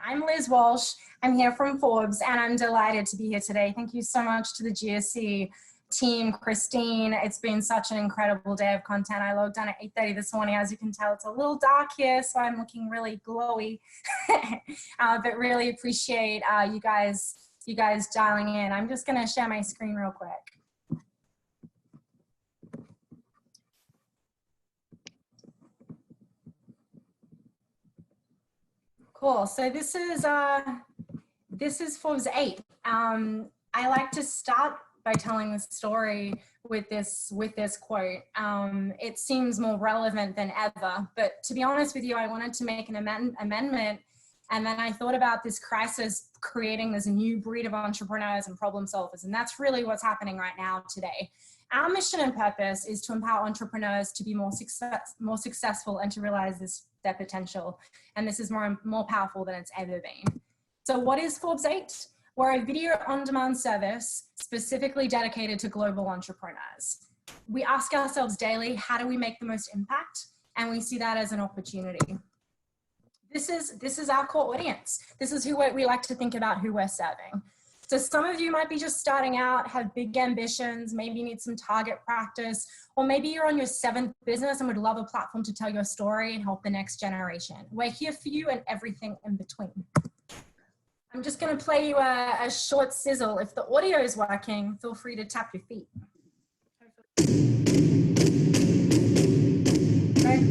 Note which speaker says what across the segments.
Speaker 1: I'm Liz Walsh. I'm here from Forbes and I'm delighted to be here today. Thank you so much to the GSC team, Christine. It's been such an incredible day of content. I logged on at 8:30 this morning. As you can tell, it's a little dark here, so I'm looking really glowy, but really appreciate you guys dialing in. I'm just gonna share my screen real quick. Cool, so this is Forbes 8. I like to start by telling the story with this quote. It seems more relevant than ever, but to be honest with you, I wanted to make an amendment, and then I thought about this crisis creating this new breed of entrepreneurs and problem solvers, and that's really what's happening right now today. Our mission and purpose is to empower entrepreneurs to be more successful and to realize their potential, and this is more powerful than it's ever been. So what is Forbes 8? We're a video on-demand service specifically dedicated to global entrepreneurs. We ask ourselves daily, how do we make the most impact? And we see that as an opportunity. This is our core audience. This is who we like to think about who we're serving. So some of you might be just starting out, have big ambitions, maybe you need some target practice, or maybe you're on your 7th business and would love a platform to tell your story and help the next generation. We're here for you and everything in between. I'm just going to play you a short sizzle. If the audio is working, feel free to tap your feet. Okay.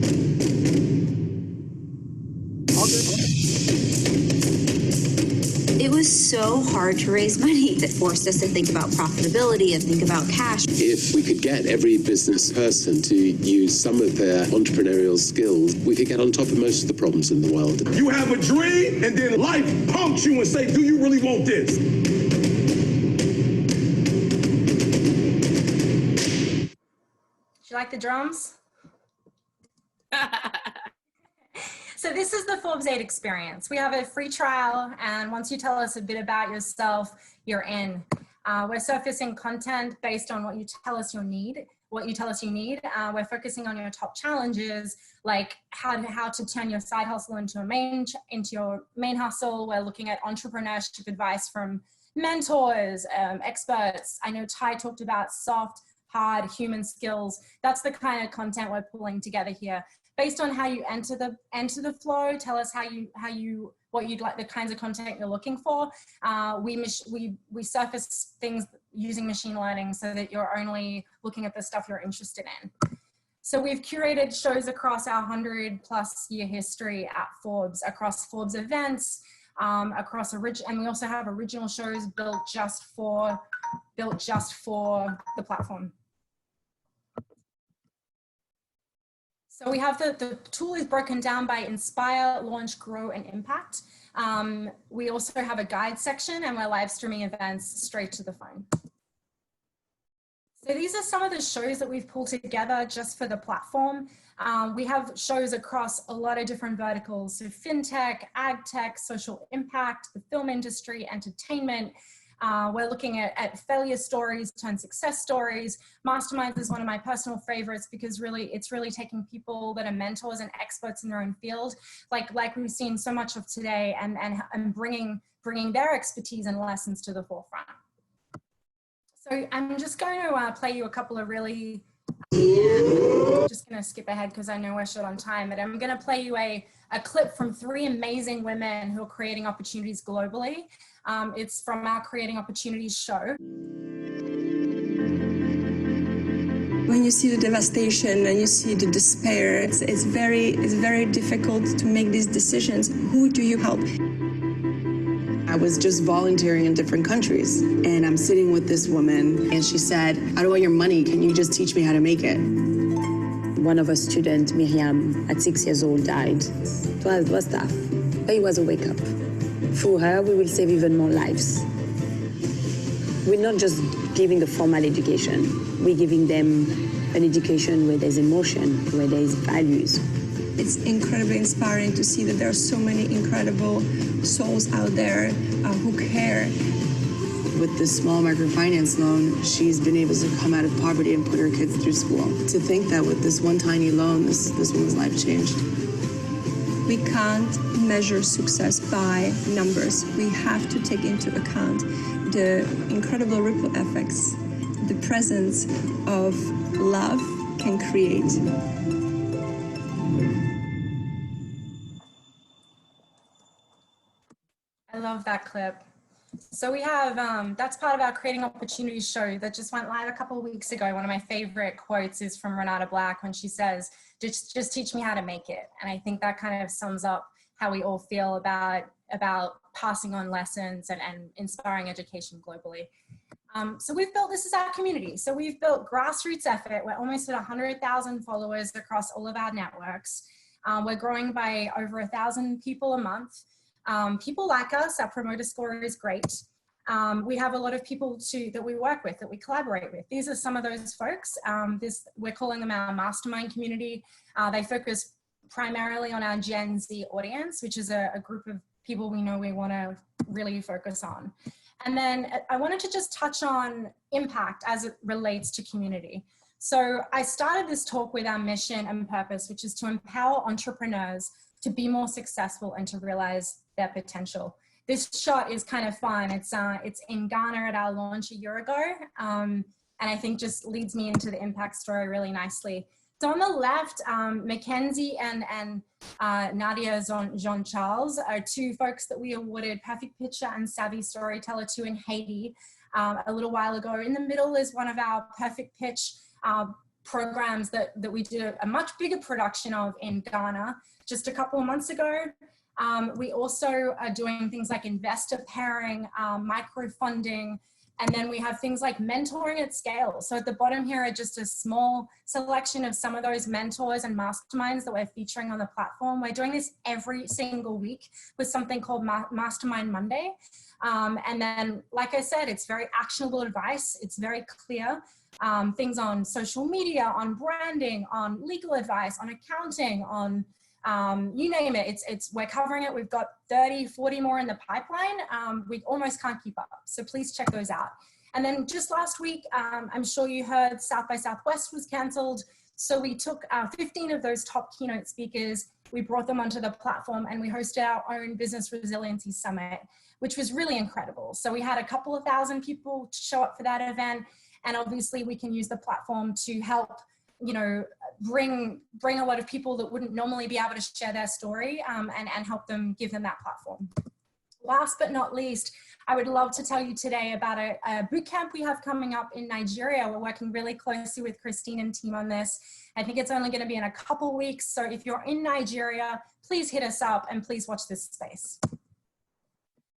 Speaker 2: It was so hard to raise money. It forced us to think about profitability and think about cash.
Speaker 3: If we could get every business person to use some of their entrepreneurial skills, we could get on top of most of the problems in the world.
Speaker 4: You have a dream, and then life punks you and say, do you really want this?
Speaker 1: Do you like the drums? So this is the Forbes 8 experience. We have a free trial, and once you tell us a bit about yourself, you're in. We're surfacing content based on what you tell us you need. We're focusing on your top challenges, like how to turn your side hustle into your main hustle. We're looking at entrepreneurship advice from mentors, experts. I know Ty talked about soft, hard human skills. That's the kind of content we're pulling together here. Based on how you enter the flow, tell us what you'd like, the kinds of content you're looking for. We surface things using machine learning so that you're only looking at the stuff you're interested in. So we've curated shows across our 100+ year history at Forbes, across Forbes events, and we also have original shows built just for the platform. So we have the tool is broken down by inspire, launch, grow, and impact. We also have a guide section, and we're live streaming events straight to the phone. So these are some of the shows that we've pulled together just for the platform. We have shows across a lot of different verticals. So fintech, ag tech, social impact, the film industry, entertainment. We're looking at failure stories turned success stories. Masterminds is one of my personal favorites because it's really taking people that are mentors and experts in their own field, like we've seen so much of today, and bringing their expertise and lessons to the forefront. So I'm just going to play you a couple of really, just going to skip ahead because I know we're short on time, but I'm going to play you a clip from 3 amazing women who are creating opportunities globally. It's from our Creating Opportunities show.
Speaker 5: When you see the devastation and you see the despair, it's very difficult to make these decisions. Who do you help?
Speaker 6: I was just volunteering in different countries, and I'm sitting with this woman, and she said, I don't want your money, can you just teach me how to make it?
Speaker 7: One of our students, Miriam, at 6 years old, died. It was tough, but it was a wake-up. Through her, we will save even more lives. We're not just giving a formal education, we're giving them an education where there's emotion, where there's values.
Speaker 5: It's incredibly inspiring to see that there are so many incredible souls out there who care.
Speaker 6: With this small microfinance loan, she's been able to come out of poverty and put her kids through school. To think that with this one tiny loan, this woman's life changed.
Speaker 5: We can't measure success by numbers. We have to take into account the incredible ripple effects the presence of love can create.
Speaker 1: I love that clip. So we have, that's part of our Creating Opportunities show that just went live a couple of weeks ago. One of my favorite quotes is from Renata Black when she says, just teach me how to make it. And I think that kind of sums up how we all feel about passing on lessons and inspiring education globally. So we've built, this is our community. So we've built grassroots effort. We're almost at 100,000 followers across all of our networks. We're growing by over 1,000 people a month. People like us, our promoter score is great. We have a lot of people that we work with, that we collaborate with. These are some of those folks. We're calling them our mastermind community. They focus primarily on our Gen Z audience, which is a group of people we know we want to really focus on. And then I wanted to just touch on impact as it relates to community. So I started this talk with our mission and purpose, which is to empower entrepreneurs to be more successful and to realize their potential. This shot is kind of fun. It's in Ghana at our launch a year ago. And I think just leads me into the impact story really nicely. So on the left, Mackenzie and Nadia Jean-Charles are two folks that we awarded Perfect Picture and Savvy Storyteller to in Haiti a little while ago. In the middle is one of our Perfect Pitch programs that we did a much bigger production of in Ghana just a couple of months ago. We also are doing things like investor pairing, microfunding, and then we have things like mentoring at scale. So at the bottom here are just a small selection of some of those mentors and masterminds that we're featuring on the platform. We're doing this every single week with something called Mastermind Monday. And then, like I said, it's very actionable advice. It's very clear. Things on social media, on branding, on legal advice, on accounting, on you name it, we're covering it. We've got 30, 40 more in the pipeline. We almost can't keep up. So please check those out. And then just last week, I'm sure you heard South by Southwest was canceled. So we took 15 of those top keynote speakers, we brought them onto the platform and we hosted our own Business Resiliency Summit, which was really incredible. So we had a couple of thousand people show up for that event. And obviously we can use the platform to help, you know, bring a lot of people that wouldn't normally be able to share their story and help them, give them that platform. Last but not least, I would love to tell you today about a boot camp we have coming up in Nigeria. We're working really closely with Christine and team on this. I think it's only going to be in a couple weeks. So if you're in Nigeria, please hit us up and please watch this space.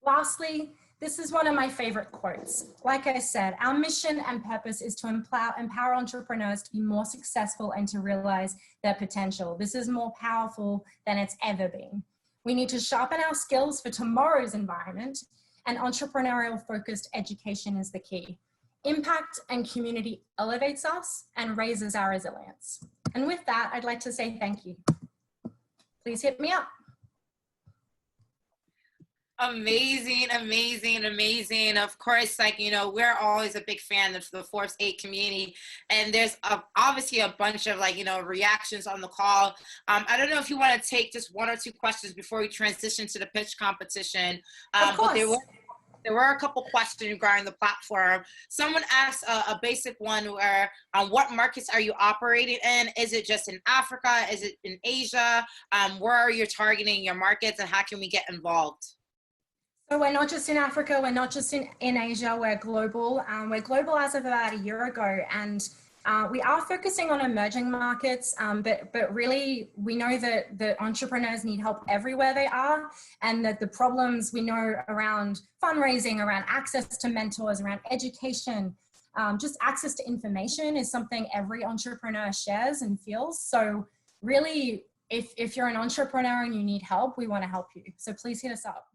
Speaker 1: Lastly, this is one of my favorite quotes. Like I said, our mission and purpose is to empower entrepreneurs to be more successful and to realize their potential. This is more powerful than it's ever been. We need to sharpen our skills for tomorrow's environment, and entrepreneurial focused education is the key. Impact and community elevates us and raises our resilience. And with that, I'd like to say thank you. Please hit me up.
Speaker 8: Amazing, amazing, amazing. Of course, like, you know, we're always a big fan of the Forbes 8 community, and there's obviously a bunch of, like, you know, reactions on the call. I don't know if you want to take just one or two questions before we transition to the pitch competition.
Speaker 1: Of course.
Speaker 8: But there were a couple questions regarding the platform. Someone asked a basic one where, what markets are you operating in? Is it just in Africa? Is it in Asia? Where are you targeting your markets, and how can we get involved?
Speaker 1: So we're not just in Africa, we're not just in Asia, we're global. We're global as of about a year ago, and we are focusing on emerging markets, but really we know that entrepreneurs need help everywhere they are, and that the problems we know around fundraising, around access to mentors, around education, just access to information is something every entrepreneur shares and feels. So really, if you're an entrepreneur and you need help, we want to help you. So please hit us up.